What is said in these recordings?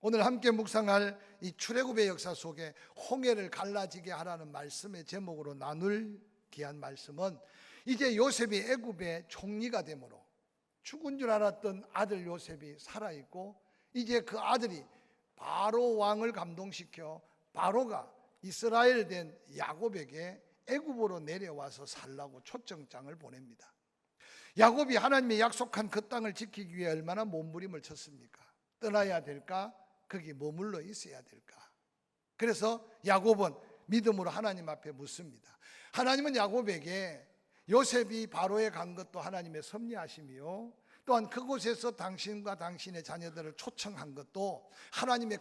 오늘 함께 묵상할 이 출애굽의 역사 속에 홍해를 갈라지게 하라는 말씀의 제목으로 나눌 귀한 말씀은, 이제 요셉이 애굽의 총리가 되므로 죽은 줄 알았던 아들 요셉이 살아있고, 이제 그 아들이 바로 왕을 감동시켜 바로가 이스라엘 된 야곱에게 애굽으로 내려와서 살라고 초청장을 보냅니다. 야곱이 하나님의 약속한 그 땅을 지키기 위해 얼마나 몸부림을 쳤습니까? 떠나야 될까? 거기 머물러 있어야 될까? 그래서 야곱은 믿음으로 하나님 앞에 묻습니다. 하나님은 야곱에게 요셉이 바로에 간 것도 하나님의 섭리하심이요, 또한 그곳에서 당신과 당신의 자녀들을 초청한 것도 하나님의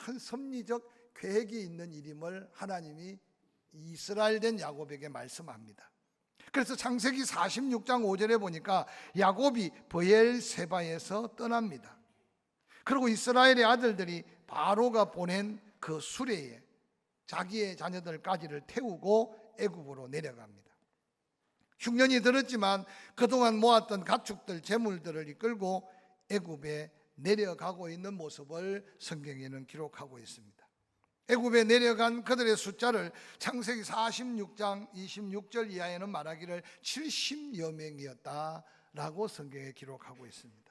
큰 섭리적 계획이 있는 일임을 하나님이 이스라엘 된 야곱에게 말씀합니다. 그래서 창세기 46장 5절에 보니까 야곱이 브엘세바에서 떠납니다. 그리고 이스라엘의 아들들이 바로가 보낸 그 수레에 자기의 자녀들까지를 태우고 애굽으로 내려갑니다. 흉년이 들었지만 그동안 모았던 가축들, 재물들을 이끌고 애굽에 내려가고 있는 모습을 성경에는 기록하고 있습니다. 애굽에 내려간 그들의 숫자를 창세기 46장 26절 이하에는 말하기를 70여 명이었다라고 성경에 기록하고 있습니다.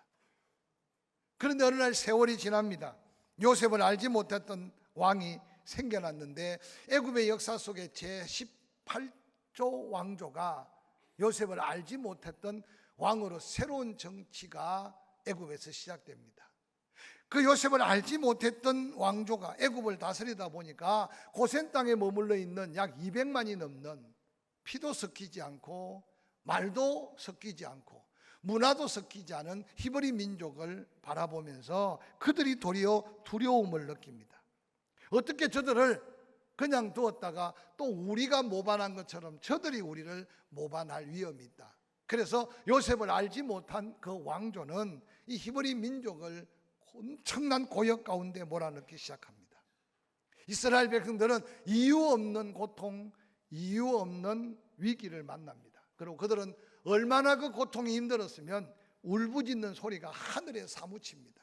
그런데 어느 날 세월이 지납니다. 요셉을 알지 못했던 왕이 생겨났는데, 애굽의 역사 속에 제18조 왕조가 요셉을 알지 못했던 왕으로 새로운 정치가 애굽에서 시작됩니다. 그 요셉을 알지 못했던 왕조가 애굽을 다스리다 보니까 고센 땅에 머물러 있는 약 200만이 넘는 피도 섞이지 않고 말도 섞이지 않고 문화도 섞이지 않은 히브리 민족을 바라보면서 그들이 도리어 두려움을 느낍니다. 어떻게 저들을 그냥 두었다가 또 우리가 모반한 것처럼 저들이 우리를 모반할 위험이 있다. 그래서 요셉을 알지 못한 그 왕조는 이 히브리 민족을 엄청난 고역 가운데 몰아넣기 시작합니다. 이스라엘 백성들은 이유 없는 고통, 이유 없는 위기를 만납니다. 그리고 그들은 얼마나 그 고통이 힘들었으면 울부짖는 소리가 하늘에 사무칩니다.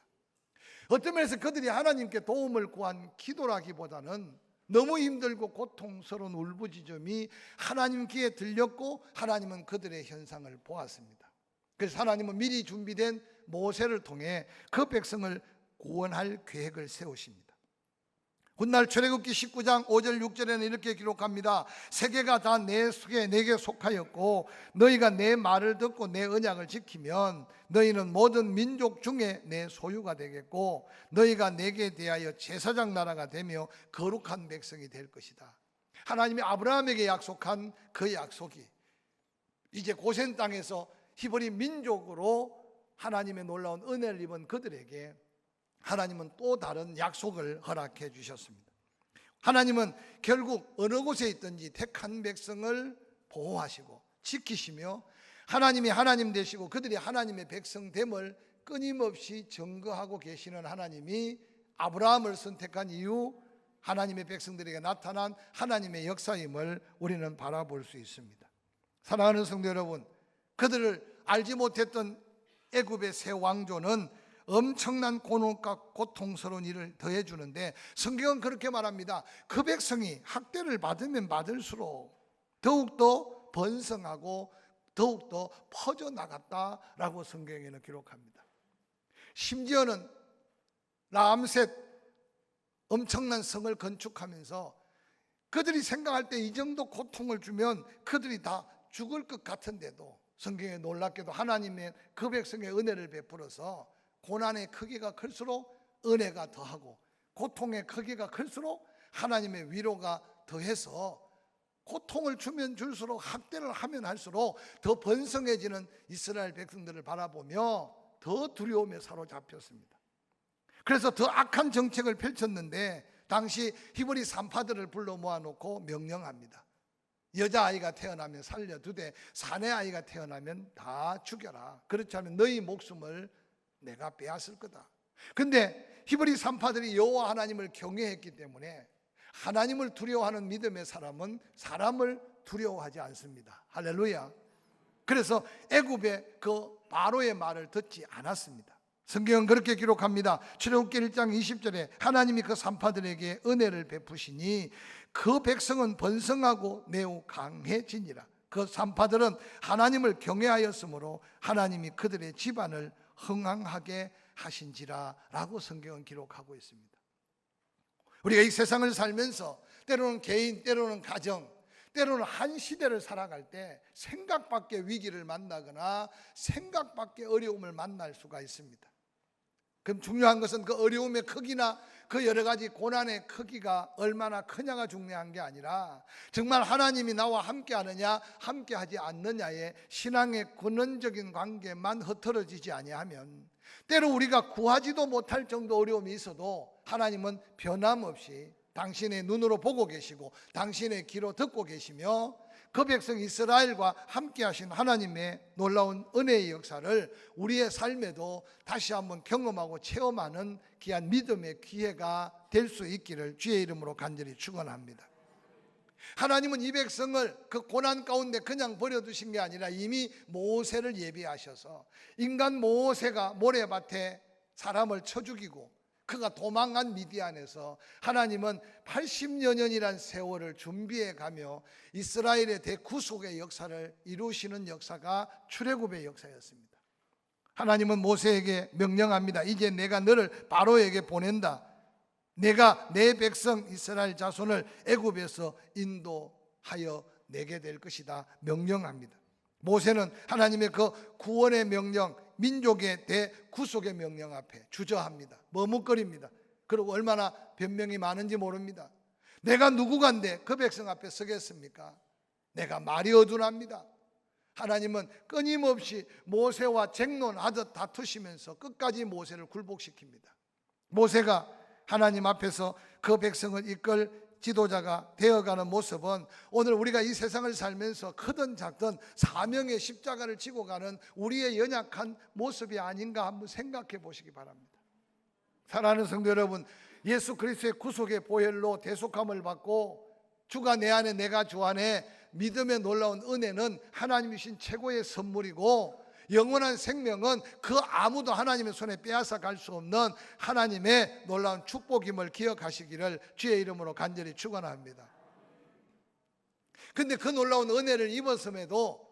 어떤 면에서 그들이 하나님께 도움을 구한 기도라기보다는 너무 힘들고 고통스러운 울부짖음이 하나님 귀에 들렸고, 하나님은 그들의 현상을 보았습니다. 그래서 하나님은 미리 준비된 모세를 통해 그 백성을 구원할 계획을 세우십니다. 훗날 출애굽기 19장 5절 6절에는 이렇게 기록합니다. 세계가 다 내게 속하였고 너희가 내 말을 듣고 내 언약을 지키면 너희는 모든 민족 중에 내 소유가 되겠고 너희가 내게 대하여 제사장 나라가 되며 거룩한 백성이 될 것이다. 하나님이 아브라함에게 약속한 그 약속이 이제 고센 땅에서 히브리 민족으로 하나님의 놀라운 은혜를 입은 그들에게 하나님은 또 다른 약속을 허락해 주셨습니다. 하나님은 결국 어느 곳에 있든지 택한 백성을 보호하시고 지키시며 하나님이 하나님 되시고 그들이 하나님의 백성됨을 끊임없이 증거하고 계시는 하나님이 아브라함을 선택한 이유, 하나님의 백성들에게 나타난 하나님의 역사임을 우리는 바라볼 수 있습니다. 사랑하는 성도 여러분, 그들을 알지 못했던 애굽의 새 왕조는 엄청난 곤혹과 고통스러운 일을 더해 주는데, 성경은 그렇게 말합니다. 그 백성이 학대를 받으면 받을수록 더욱더 번성하고 더욱더 퍼져나갔다라고 성경에는 기록합니다. 심지어는 라암셋 엄청난 성을 건축하면서 그들이 생각할 때 이 정도 고통을 주면 그들이 다 죽을 것 같은데도 성경에 놀랍게도 하나님의 그 백성의 은혜를 베풀어서 고난의 크기가 클수록 은혜가 더하고 고통의 크기가 클수록 하나님의 위로가 더해서 고통을 주면 줄수록 학대를 하면 할수록 더 번성해지는 이스라엘 백성들을 바라보며 더 두려움에 사로잡혔습니다. 그래서 더 악한 정책을 펼쳤는데 당시 히브리 산파들을 불러 모아놓고 명령합니다. 여자아이가 태어나면 살려두되 사내아이가 태어나면 다 죽여라. 그렇지 않으면 너희 목숨을 내가 빼앗을 거다. 근데 히브리 산파들이 여호와 하나님을 경외했기 때문에 하나님을 두려워하는 믿음의 사람은 사람을 두려워하지 않습니다. 할렐루야. 그래서 애굽의 그 바로의 말을 듣지 않았습니다. 성경은 그렇게 기록합니다. 출애굽기 1장 20절에 하나님이 그 산파들에게 은혜를 베푸시니 그 백성은 번성하고 매우 강해지니라. 그 산파들은 하나님을 경외하였으므로 하나님이 그들의 집안을 흥왕하게 하신지라 라고 성경은 기록하고 있습니다. 우리가 이 세상을 살면서 때로는 개인, 때로는 가정, 때로는 한 시대를 살아갈 때 생각 밖의 위기를 만나거나 생각 밖의 어려움을 만날 수가 있습니다. 그럼 중요한 것은 그 어려움의 크기나 그 여러 가지 고난의 크기가 얼마나 크냐가 중요한 게 아니라 정말 하나님이 나와 함께 하느냐 함께 하지 않느냐의 신앙의 근원적인 관계만 흐트러지지 아니하면 때로 우리가 구하지도 못할 정도 어려움이 있어도 하나님은 변함없이 당신의 눈으로 보고 계시고 당신의 귀로 듣고 계시며 그 백성 이스라엘과 함께 하신 하나님의 놀라운 은혜의 역사를 우리의 삶에도 다시 한번 경험하고 체험하는 귀한 믿음의 기회가 될 수 있기를 주의 이름으로 간절히 축원합니다. 하나님은 이 백성을 그 고난 가운데 그냥 버려두신 게 아니라 이미 모세를 예비하셔서 인간 모세가 모래밭에 사람을 쳐 죽이고 그가 도망간 미디안에서 하나님은 80여 년이란 세월을 준비해 가며 이스라엘의 대구속의 역사를 이루시는 역사가 출애굽의 역사였습니다. 하나님은 모세에게 명령합니다. 이제 내가 너를 바로에게 보낸다. 내가 내 백성 이스라엘 자손을 애굽에서 인도하여 내게 될 것이다 명령합니다. 모세는 하나님의 그 구원의 명령, 민족의 대구속의 명령 앞에 주저합니다. 머뭇거립니다. 그리고 얼마나 변명이 많은지 모릅니다. 내가 누구간데 그 백성 앞에 서겠습니까? 내가 말이 어둔합니다. 하나님은 끊임없이 모세와 쟁론하듯 다투시면서 끝까지 모세를 굴복시킵니다. 모세가 하나님 앞에서 그 백성을 이끌 지도자가 되어가는 모습은 오늘 우리가 이 세상을 살면서 크든 작든 사명의 십자가를 지고 가는 우리의 연약한 모습이 아닌가 한번 생각해 보시기 바랍니다. 사랑하는 성도 여러분, 예수 그리스도의 구속의 보혈로 대속함을 받고 주가 내 안에 내가 주 안에 믿음의 놀라운 은혜는 하나님이신 최고의 선물이고 영원한 생명은 그 아무도 하나님의 손에 빼앗아 갈 수 없는 하나님의 놀라운 축복임을 기억하시기를 주의 이름으로 간절히 축원합니다. 그런데 그 놀라운 은혜를 입었음에도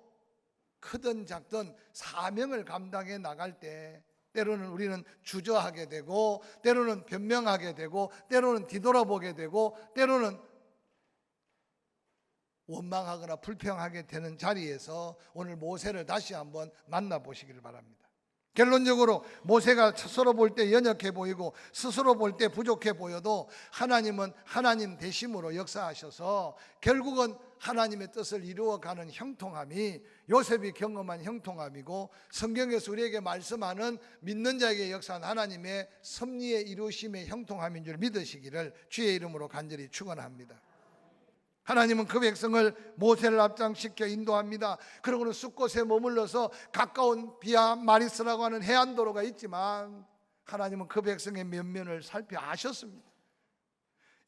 크든 작든 사명을 감당해 나갈 때 때로는 우리는 주저하게 되고 때로는 변명하게 되고 때로는 뒤돌아보게 되고 때로는 원망하거나 불평하게 되는 자리에서 오늘 모세를 다시 한번 만나보시기를 바랍니다. 결론적으로 모세가 스스로 볼 때 연약해 보이고 스스로 볼 때 부족해 보여도 하나님은 하나님 되심으로 역사하셔서 결국은 하나님의 뜻을 이루어가는 형통함이 요셉이 경험한 형통함이고 성경에서 우리에게 말씀하는 믿는 자에게 역사한 하나님의 섭리의 이루심의 형통함인 줄 믿으시기를 주의 이름으로 간절히 축원합니다. 하나님은 그 백성을 모세를 앞장시켜 인도합니다. 그러고는 숫곳에 머물러서 가까운 비아 마리스라고 하는 해안도로가 있지만 하나님은 그 백성의 면면을 살펴 아셨습니다.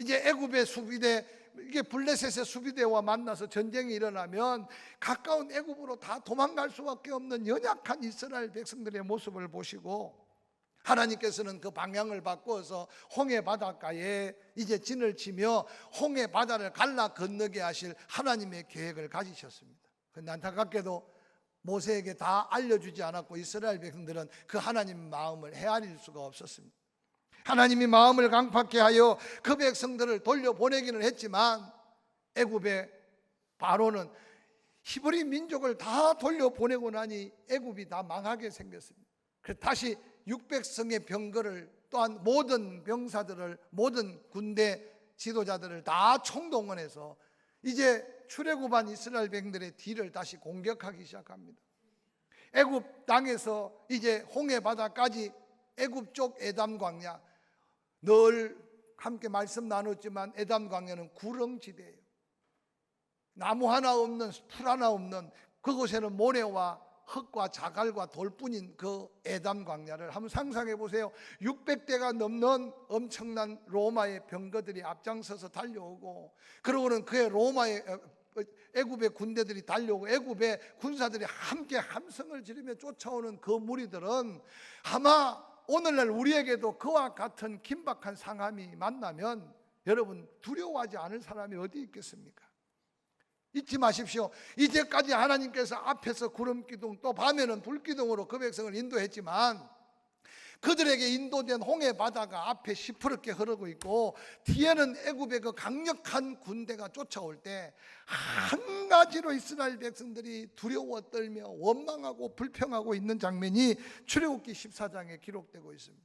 이제 애굽의 수비대, 이게 블레셋의 수비대와 만나서 전쟁이 일어나면 가까운 애굽으로 다 도망갈 수밖에 없는 연약한 이스라엘 백성들의 모습을 보시고 하나님께서는 그 방향을 바꾸어서 홍해 바닷가에 이제 진을 치며 홍해 바다를 갈라 건너게 하실 하나님의 계획을 가지셨습니다. 그런데 안타깝게도 모세에게 다 알려주지 않았고 이스라엘 백성들은 그 하나님의 마음을 헤아릴 수가 없었습니다. 하나님이 마음을 강팍케 하여 그 백성들을 돌려보내기는 했지만 애굽의 바로는 히브리 민족을 다 돌려보내고 나니 애굽이 다 망하게 생겼습니다. 그래서 다시 600성의 병거를 또한 모든 병사들을 모든 군대 지도자들을 다 총동원해서 이제 출애굽한 이스라엘 백성들의 뒤를 다시 공격하기 시작합니다. 애굽 땅에서 이제 홍해 바다까지 애굽 쪽 에담 광야, 늘 함께 말씀 나눴지만 에담 광야는 구렁지대예요. 나무 하나 없는, 풀 하나 없는, 그곳에는 모래와 흙과 자갈과 돌뿐인 그 에담 광야를 한번 상상해 보세요. 600대가 넘는 엄청난 로마의 병거들이 앞장서서 달려오고, 그러고는 그의 로마의 애굽의 군대들이 달려오고 애굽의 군사들이 함께 함성을 지르며 쫓아오는 그 무리들은 아마 오늘날 우리에게도 그와 같은 긴박한 상황이 만나면 여러분 두려워하지 않을 사람이 어디 있겠습니까? 잊지 마십시오. 이제까지 하나님께서 앞에서 구름기둥 또 밤에는 불기둥으로 그 백성을 인도했지만 그들에게 인도된 홍해 바다가 앞에 시퍼렇게 흐르고 있고 뒤에는 애굽의 그 강력한 군대가 쫓아올 때 한 가지로 이스라엘 백성들이 두려워 떨며 원망하고 불평하고 있는 장면이 출애굽기 14장에 기록되고 있습니다.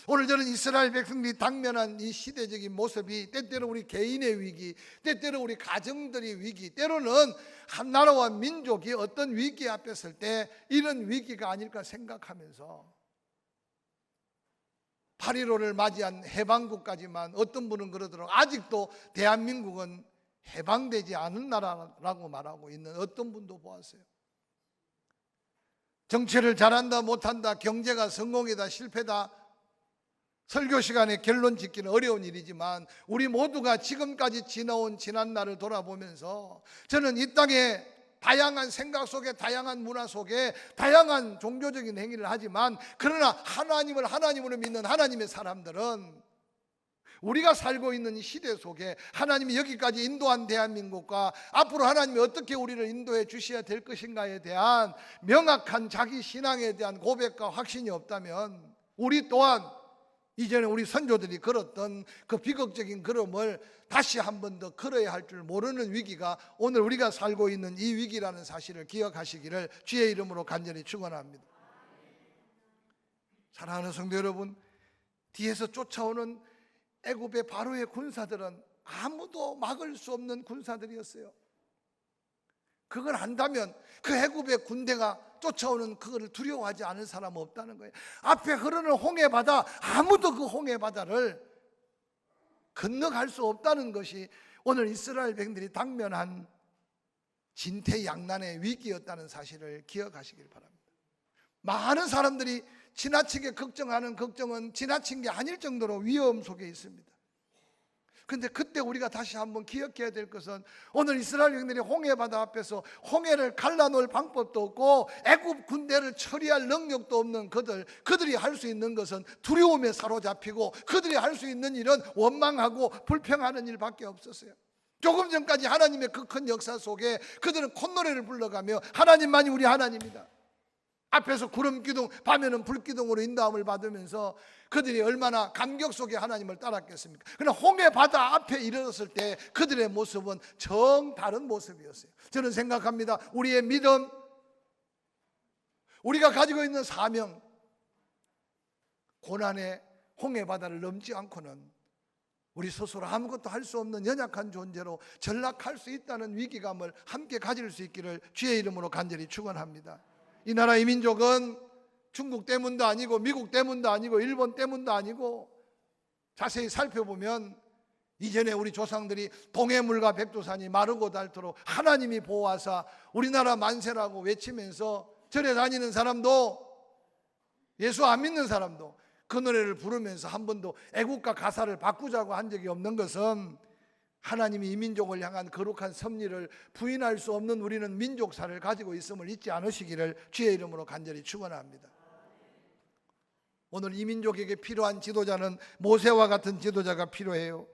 오늘 저는 이스라엘 백성들이 당면한 이 시대적인 모습이 때때로 우리 개인의 위기, 때때로 우리 가정들의 위기, 때로는 한 나라와 민족이 어떤 위기 앞에 설 때 이런 위기가 아닐까 생각하면서 8.15를 맞이한 해방국까지만 어떤 분은 그러더라고요. 아직도 대한민국은 해방되지 않은 나라라고 말하고 있는 어떤 분도 보았어요. 정치를 잘한다 못한다, 경제가 성공이다 실패다, 설교 시간에 결론 짓기는 어려운 일이지만 우리 모두가 지금까지 지나온 지난날을 돌아보면서 저는 이 땅에 다양한 생각 속에, 다양한 문화 속에 다양한 종교적인 행위를 하지만 그러나 하나님을 하나님으로 믿는 하나님의 사람들은 우리가 살고 있는 이 시대 속에 하나님이 여기까지 인도한 대한민국과 앞으로 하나님이 어떻게 우리를 인도해 주셔야 될 것인가에 대한 명확한 자기 신앙에 대한 고백과 확신이 없다면 우리 또한 이전에 우리 선조들이 걸었던 그 비극적인 걸음을 다시 한 번 더 걸어야 할 줄 모르는 위기가 오늘 우리가 살고 있는 이 위기라는 사실을 기억하시기를 주의 이름으로 간절히 축원합니다. 사랑하는 성도 여러분, 뒤에서 쫓아오는 애굽의 바로의 군사들은 아무도 막을 수 없는 군사들이었어요. 그걸 안다면 그 애굽의 군대가 쫓아오는 그거를 두려워하지 않을 사람은 없다는 거예요. 앞에 흐르는 홍해 바다, 아무도 그 홍해 바다를 건너갈 수 없다는 것이 오늘 이스라엘 백성들이 당면한 진퇴양난의 위기였다는 사실을 기억하시길 바랍니다. 많은 사람들이 지나치게 걱정하는 걱정은 지나친 게 아닐 정도로 위험 속에 있습니다. 그런데 그때 우리가 다시 한번 기억해야 될 것은 오늘 이스라엘 백성들이 홍해 바다 앞에서 홍해를 갈라놓을 방법도 없고 애굽 군대를 처리할 능력도 없는 그들이 할 수 있는 것은 두려움에 사로잡히고 그들이 할 수 있는 일은 원망하고 불평하는 일밖에 없었어요. 조금 전까지 하나님의 그 큰 역사 속에 그들은 콧노래를 불러가며 하나님만이 우리 하나님이다, 앞에서 구름기둥 밤에는 불기둥으로 인도함을 받으면서 그들이 얼마나 감격 속에 하나님을 따랐겠습니까? 그러나 홍해 바다 앞에 이르렀을 때 그들의 모습은 정다른 모습이었어요. 저는 생각합니다. 우리의 믿음, 우리가 가지고 있는 사명, 고난의 홍해 바다를 넘지 않고는 우리 스스로 아무것도 할 수 없는 연약한 존재로 전락할 수 있다는 위기감을 함께 가질 수 있기를 주의 이름으로 간절히 축원합니다. 이 나라 이 민족은 중국 때문도 아니고 미국 때문도 아니고 일본 때문도 아니고 자세히 살펴보면 이전에 우리 조상들이 동해물과 백두산이 마르고 닳도록 하나님이 보호하사 우리나라 만세라고 외치면서 절에 다니는 사람도 예수 안 믿는 사람도 그 노래를 부르면서 한 번도 애국가 가사를 바꾸자고 한 적이 없는 것은 하나님이 이 민족을 향한 거룩한 섭리를 부인할 수 없는 우리는 민족사를 가지고 있음을 잊지 않으시기를 주의 이름으로 간절히 축원합니다. 오늘 이 민족에게 필요한 지도자는 모세와 같은 지도자가 필요해요.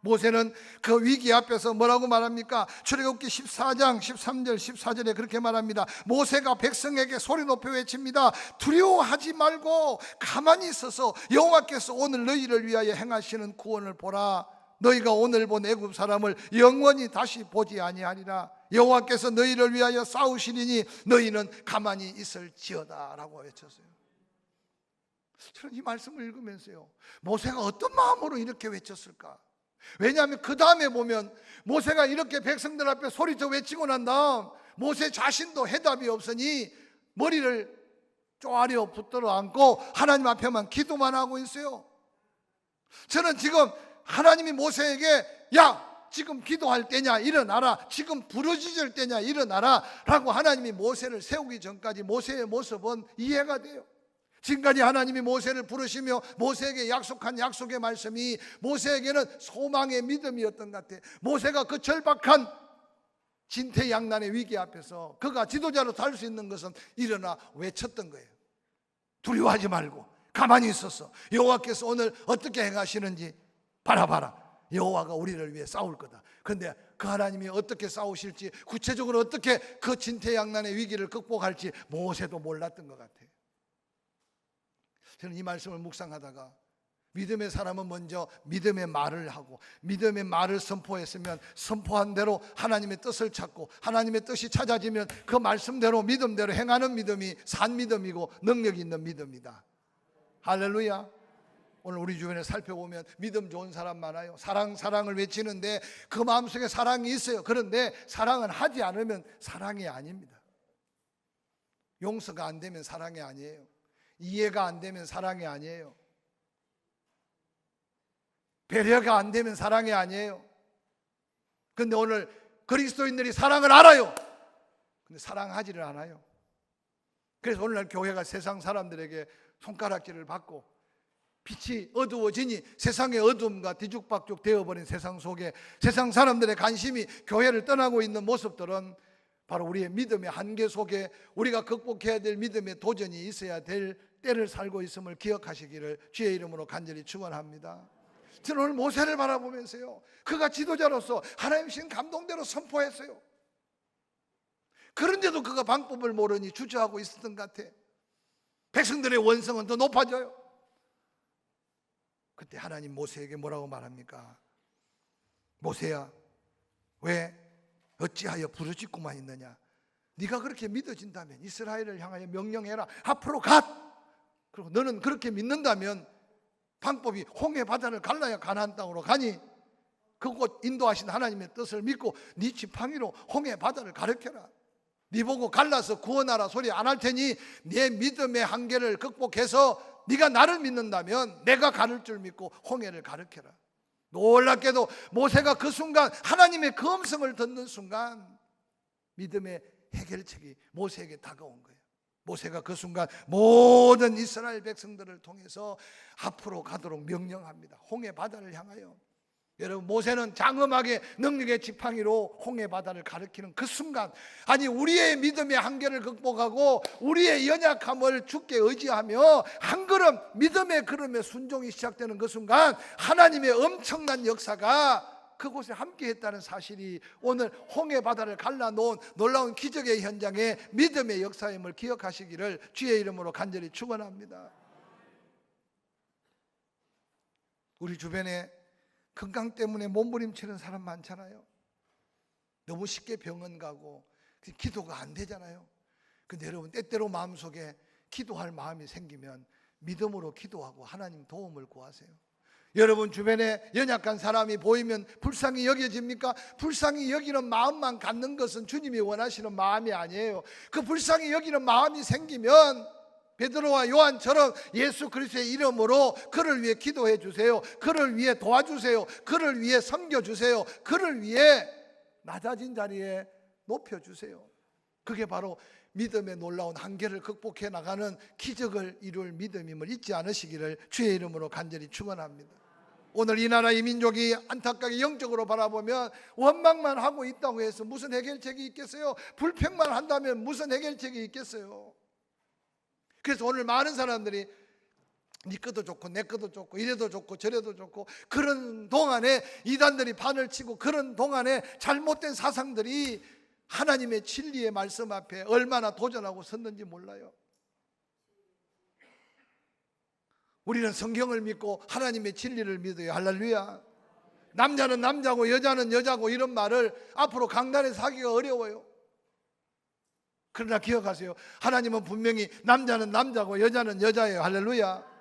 모세는 그 위기 앞에서 뭐라고 말합니까? 출애굽기 14장 13절 14절에 그렇게 말합니다. 모세가 백성에게 소리 높여 외칩니다. 두려워하지 말고 가만히 있어서 여호와께서 오늘 너희를 위하여 행하시는 구원을 보라. 너희가 오늘 본 애굽 사람을 영원히 다시 보지 아니하리라. 여호와께서 너희를 위하여 싸우시리니 너희는 가만히 있을지어다 라고 외쳤어요. 저는 이 말씀을 읽으면서요, 모세가 어떤 마음으로 이렇게 외쳤을까? 왜냐하면 그 다음에 보면 모세가 이렇게 백성들 앞에 소리쳐 외치고 난 다음 모세 자신도 해답이 없으니 머리를 쪼아려 붙들어 안고 하나님 앞에만 기도만 하고 있어요. 저는 지금 하나님이 모세에게 야 지금 기도할 때냐 일어나라, 지금 부르짖을 때냐 일어나라 라고 하나님이 모세를 세우기 전까지 모세의 모습은 이해가 돼요. 지금까지 하나님이 모세를 부르시며 모세에게 약속한 약속의 말씀이 모세에게는 소망의 믿음이었던 것 같아요. 모세가 그 절박한 진퇴양난의 위기 앞에서 그가 지도자로 살 수 있는 것은 일어나 외쳤던 거예요. 두려워하지 말고 가만히 있어서 여호와께서 오늘 어떻게 행하시는지 바라봐라. 여호와가 우리를 위해 싸울 거다. 그런데 그 하나님이 어떻게 싸우실지, 구체적으로 어떻게 그 진퇴양난의 위기를 극복할지 모세도 몰랐던 것 같아요. 저는 이 말씀을 묵상하다가 믿음의 사람은 먼저 믿음의 말을 하고 믿음의 말을 선포했으면 선포한 대로 하나님의 뜻을 찾고 하나님의 뜻이 찾아지면 그 말씀대로 믿음대로 행하는 믿음이 산 믿음이고 능력이 있는 믿음이다. 할렐루야. 오늘 우리 주변에 살펴보면 믿음 좋은 사람 많아요. 사랑을 외치는데 그 마음속에 사랑이 있어요. 그런데 사랑은 하지 않으면 사랑이 아닙니다. 용서가 안 되면 사랑이 아니에요. 이해가 안 되면 사랑이 아니에요. 배려가 안 되면 사랑이 아니에요. 그런데 오늘 그리스도인들이 사랑을 알아요. 근데 사랑하지를 않아요. 그래서 오늘날 교회가 세상 사람들에게 손가락질을 받고 빛이 어두워지니 세상의 어둠과 뒤죽박죽 되어버린 세상 속에 세상 사람들의 관심이 교회를 떠나고 있는 모습들은 바로 우리의 믿음의 한계 속에 우리가 극복해야 될 믿음의 도전이 있어야 될 때를 살고 있음을 기억하시기를 주의 이름으로 간절히 축원합니다. 저는 오늘 모세를 바라보면서요, 그가 지도자로서 하나님 신 감동대로 선포했어요. 그런데도 그가 방법을 모르니 주저하고 있었던 것 같아. 백성들의 원성은 더 높아져요. 그때 하나님 모세에게 뭐라고 말합니까? 모세야, 왜 어찌하여 부르짖고만 있느냐? 네가 그렇게 믿어진다면 이스라엘을 향하여 명령해라. 앞으로 가. 그리고 너는 그렇게 믿는다면 방법이 홍해 바다를 갈라야 가나안 땅으로 가니 그곳 인도하신 하나님의 뜻을 믿고 네 지팡이로 홍해 바다를 가르쳐라. 네 보고 갈라서 구원하라 소리 안 할 테니 네 믿음의 한계를 극복해서 네가 나를 믿는다면 내가 가를 줄 믿고 홍해를 가르쳐라. 놀랍게도 모세가 그 순간 하나님의 그 음성을 듣는 순간 믿음의 해결책이 모세에게 다가온 거예요. 모세가 그 순간 모든 이스라엘 백성들을 통해서 앞으로 가도록 명령합니다. 홍해 바다를 향하여. 여러분, 모세는 장엄하게 능력의 지팡이로 홍해 바다를 가리키는 그 순간, 아니 우리의 믿음의 한계를 극복하고 우리의 연약함을 주께 의지하며 한 걸음 믿음의 걸음에 순종이 시작되는 그 순간 하나님의 엄청난 역사가 그곳에 함께했다는 사실이 오늘 홍해 바다를 갈라놓은 놀라운 기적의 현장에 믿음의 역사임을 기억하시기를 주의 이름으로 간절히 축원합니다. 우리 주변에 건강 때문에 몸부림치는 사람 많잖아요. 너무 쉽게 병원 가고 기도가 안 되잖아요. 근데 여러분, 때때로 마음속에 기도할 마음이 생기면 믿음으로 기도하고 하나님 도움을 구하세요. 여러분 주변에 연약한 사람이 보이면 불쌍히 여겨집니까? 불쌍히 여기는 마음만 갖는 것은 주님이 원하시는 마음이 아니에요. 그 불쌍히 여기는 마음이 생기면 베드로와 요한처럼 예수 그리스도의 이름으로 그를 위해 기도해 주세요. 그를 위해 도와주세요. 그를 위해 섬겨주세요. 그를 위해 낮아진 자리에 높여주세요. 그게 바로 믿음의 놀라운 한계를 극복해 나가는 기적을 이룰 믿음임을 잊지 않으시기를 주의 이름으로 간절히 축원합니다. 오늘 이 나라 이 민족이 안타깝게 영적으로 바라보면 원망만 하고 있다고 해서 무슨 해결책이 있겠어요? 불평만 한다면 무슨 해결책이 있겠어요? 그래서 오늘 많은 사람들이 네 것도 좋고 내 것도 좋고 이래도 좋고 저래도 좋고 그런 동안에 이단들이 판을 치고 그런 동안에 잘못된 사상들이 하나님의 진리의 말씀 앞에 얼마나 도전하고 섰는지 몰라요. 우리는 성경을 믿고 하나님의 진리를 믿어요. 할렐루야. 남자는 남자고 여자는 여자고 이런 말을 앞으로 강단에서 하기가 어려워요. 그러나 기억하세요. 하나님은 분명히 남자는 남자고 여자는 여자예요. 할렐루야.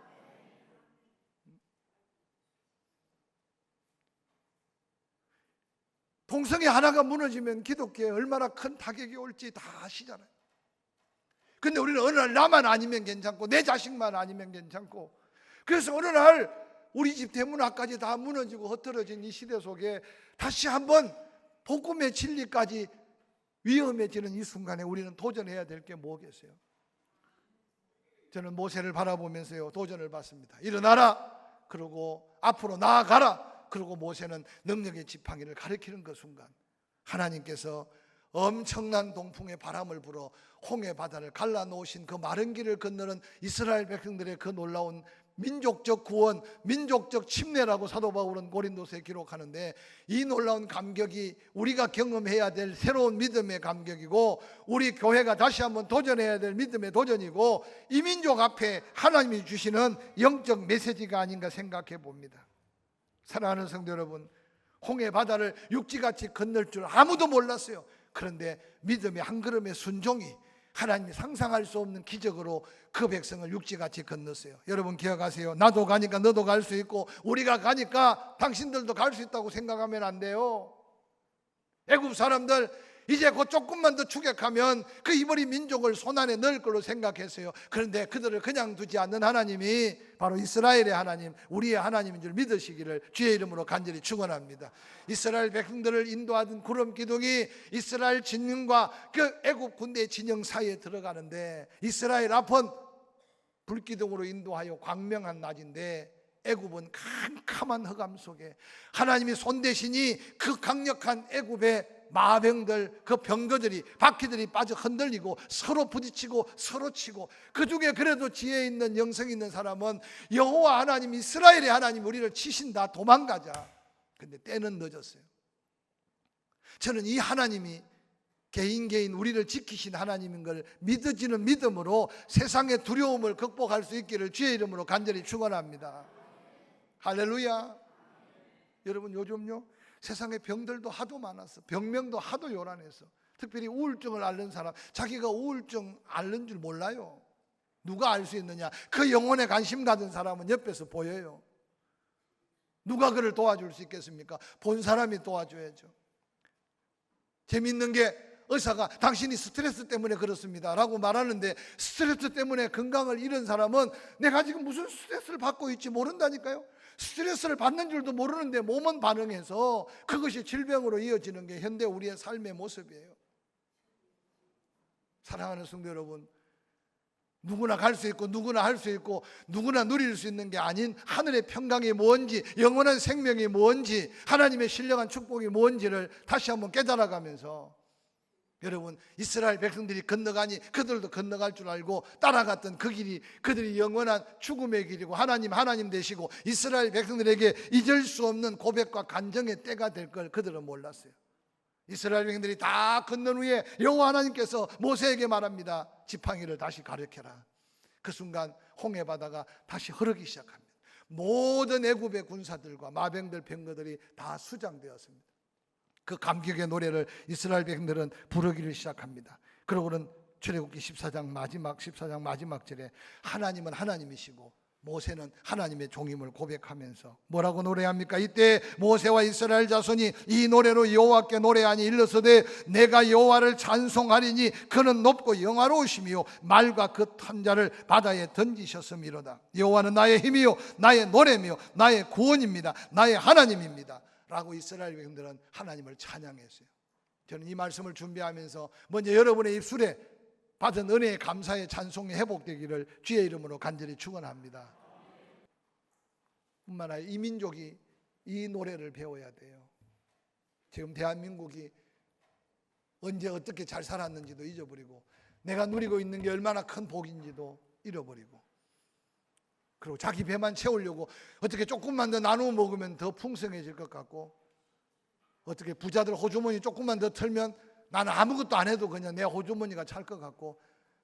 동성애 하나가 무너지면 기독교에 얼마나 큰 타격이 올지 다 아시잖아요. 근데 우리는 어느 날 나만 아니면 괜찮고 내 자식만 아니면 괜찮고, 그래서 어느 날 우리 집 대문 앞까지 다 무너지고 흩어진 이 시대 속에 다시 한번 복음의 진리까지 위험해지는 이 순간에 우리는 도전해야 될 게 뭐겠어요? 저는 모세를 바라보면서요 도전을 받습니다. 일어나라. 그리고 앞으로 나아가라. 그리고 모세는 능력의 지팡이를 가리키는 그 순간 하나님께서 엄청난 동풍의 바람을 불어 홍해 바다를 갈라놓으신 그 마른 길을 건너는 이스라엘 백성들의 그 놀라운 민족적 구원, 민족적 침례라고 사도 바울은 고린도서에 기록하는데, 이 놀라운 감격이 우리가 경험해야 될 새로운 믿음의 감격이고, 우리 교회가 다시 한번 도전해야 될 믿음의 도전이고, 이 민족 앞에 하나님이 주시는 영적 메시지가 아닌가 생각해 봅니다. 사랑하는 성도 여러분, 홍해 바다를 육지같이 건널 줄 아무도 몰랐어요. 그런데 믿음의 한 걸음의 순종이 하나님이 상상할 수 없는 기적으로 그 백성을 육지같이 건넜어요. 여러분 기억하세요. 나도 가니까 너도 갈 수 있고, 우리가 가니까 당신들도 갈 수 있다고 생각하면 안 돼요. 애굽 사람들 이제 그 조금만 더 추격하면 그 이버리 민족을 손안에 넣을 걸로 생각했어요. 그런데 그들을 그냥 두지 않는 하나님이 바로 이스라엘의 하나님, 우리의 하나님인 줄 믿으시기를 주의 이름으로 간절히 축원합니다. 이스라엘 백성들을 인도하던 구름 기둥이 이스라엘 진영과 그 애굽 군대의 진영 사이에 들어가는데, 이스라엘 앞은 불기둥으로 인도하여 광명한 낮인데, 애굽은 캄캄한 흑암 속에 하나님이 손 대시니 그 강력한 애굽의 마병들, 그 병거들이, 바퀴들이 빠져 흔들리고 서로 부딪히고 서로 치고, 그 중에 그래도 지혜 있는 영성 있는 사람은 여호와 하나님, 이스라엘의 하나님 우리를 치신다, 도망가자. 근데 때는 늦었어요. 저는 이 하나님이 개인 우리를 지키신 하나님인 걸 믿어지는 믿음으로 세상의 두려움을 극복할 수 있기를 주의 이름으로 간절히 축원합니다. 할렐루야. 여러분 요즘요 세상에 병들도 하도 많았어. 병명도 하도 요란해서, 특별히 우울증을 앓는 사람, 자기가 우울증 앓는 줄 몰라요. 누가 알 수 있느냐? 그 영혼에 관심 가진 사람은 옆에서 보여요. 누가 그를 도와줄 수 있겠습니까? 본 사람이 도와줘야죠. 재밌는 게 의사가 당신이 스트레스 때문에 그렇습니다 라고 말하는데, 스트레스 때문에 건강을 잃은 사람은 내가 지금 무슨 스트레스를 받고 있지 모른다니까요. 스트레스를 받는 줄도 모르는데 몸은 반응해서 그것이 질병으로 이어지는 게 현대 우리의 삶의 모습이에요. 사랑하는 성도 여러분, 누구나 갈 수 있고 누구나 할 수 있고 누구나 누릴 수 있는 게 아닌 하늘의 평강이 뭔지, 영원한 생명이 뭔지, 하나님의 신령한 축복이 뭔지를 다시 한번 깨달아가면서, 여러분 이스라엘 백성들이 건너가니 그들도 건너갈 줄 알고 따라갔던 그 길이 그들이 영원한 죽음의 길이고, 하나님 되시고 이스라엘 백성들에게 잊을 수 없는 고백과 간정의 때가 될 걸 그들은 몰랐어요. 이스라엘 백성들이 다 건넌 후에 여호와 하나님께서 모세에게 말합니다. 지팡이를 다시 가르쳐라. 그 순간 홍해 바다가 다시 흐르기 시작합니다. 모든 애굽의 군사들과 마병들, 병거들이 다 수장되었습니다. 그 감격의 노래를 이스라엘 백성들은 부르기를 시작합니다. 그러고는 출애굽기 14장 마지막 절에 하나님은 하나님이시고 모세는 하나님의 종임을 고백하면서 뭐라고 노래합니까? 이때 모세와 이스라엘 자손이 이 노래로 여호와께 노래하니 일러서되 내가 여호와를 찬송하리니 그는 높고 영화로우시며 말과 그 탄자를 바다에 던지셨음이로다. 여호와는 나의 힘이요 나의 노래며 나의 구원입니다. 나의 하나님입니다 라고 이스라엘 백성들은 하나님을 찬양했어요. 저는 이 말씀을 준비하면서 먼저 여러분의 입술에 받은 은혜의 감사의 찬송이 회복되기를 주의 이름으로 간절히 축원합니다. 뿐만 아니라 이 민족이 이 노래를 배워야 돼요. 지금 대한민국이 언제 어떻게 잘 살았는지도 잊어버리고, 내가 누리고 있는 게 얼마나 큰 복인지도 잃어버리고, 그리고 자기 배만 채우려고 어떻게 조금만 더 나누어 먹으면 더 풍성해질 것 같고, 어떻게 부자들 호주머니 조금만 더 털면 나는 아무것도 안 해도 그냥 내 호주머니가 찰 것 같고,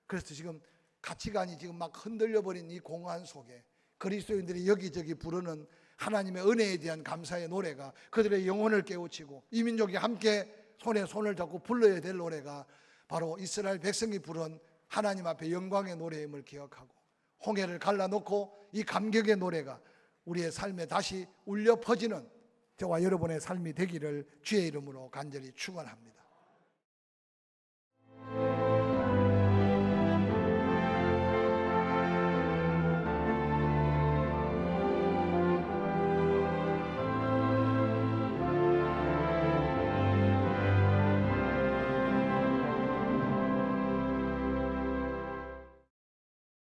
그래서 지금 가치관이 지금 막 흔들려버린 이 공허한 속에 그리스도인들이 여기저기 부르는 하나님의 은혜에 대한 감사의 노래가 그들의 영혼을 깨우치고, 이 민족이 함께 손에 손을 잡고 불러야 될 노래가 바로 이스라엘 백성이 부른 하나님 앞에 영광의 노래임을 기억하고, 홍해를 갈라놓고 이 감격의 노래가 우리의 삶에 다시 울려 퍼지는 저와 여러분의 삶이 되기를 주의 이름으로 간절히 축원합니다.